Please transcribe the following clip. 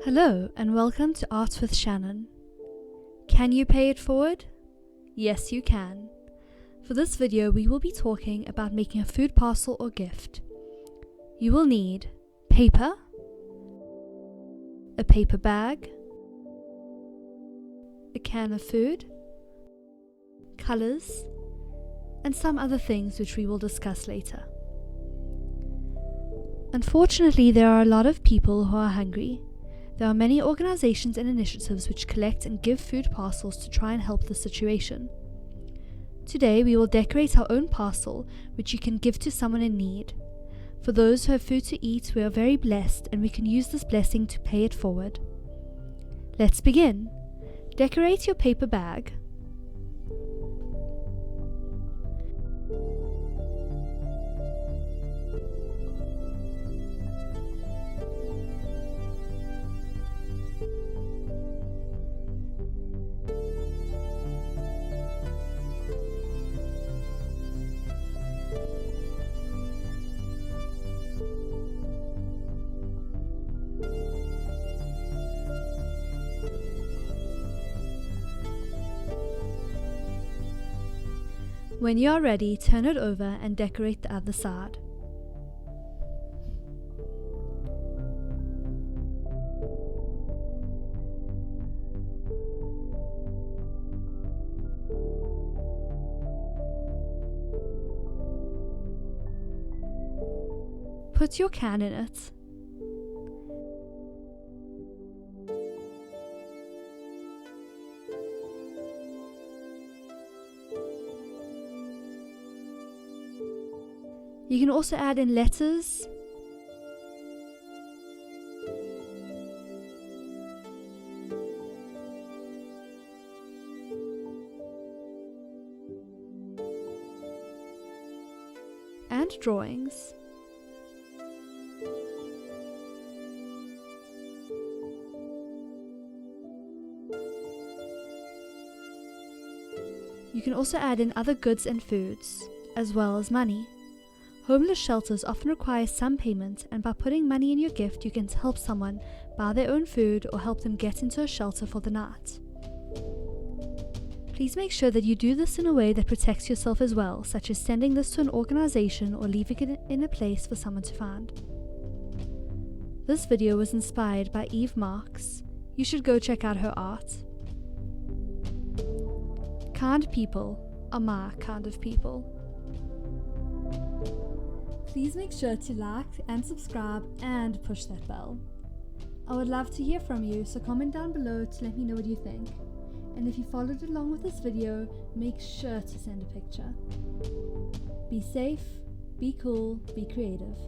Hello and welcome to Arts with Shannon. Can you pay it forward? Yes, you can. For this video, we will be talking about making a food parcel or gift. You will need paper, a paper bag, a can of food, colors, and some other things which we will discuss later. Unfortunately, there are a lot of people who are hungry. There are many organizations and initiatives which collect and give food parcels to try and help the situation. Today we will decorate our own parcel which you can give to someone in need. For those who have food to eat, we are very blessed and we can use this blessing to pay it forward. Let's begin. Decorate your paper bag. When you are ready, turn it over and decorate the other side. Put your can in it. You can also add in letters, and drawings. You can also add in other goods and foods, as well as money. Homeless shelters often require some payment, and by putting money in your gift, you can help someone buy their own food or help them get into a shelter for the night. Please make sure that you do this in a way that protects yourself as well, such as sending this to an organization or leaving it in a place for someone to find. This video was inspired by Eve Marks. You should go check out her art. Kind people are my kind of people. Please make sure to like and subscribe and push that bell. I would love to hear from you, so comment down below to let me know what you think. And if you followed along with this video, make sure to send a picture. Be safe, be cool, be creative.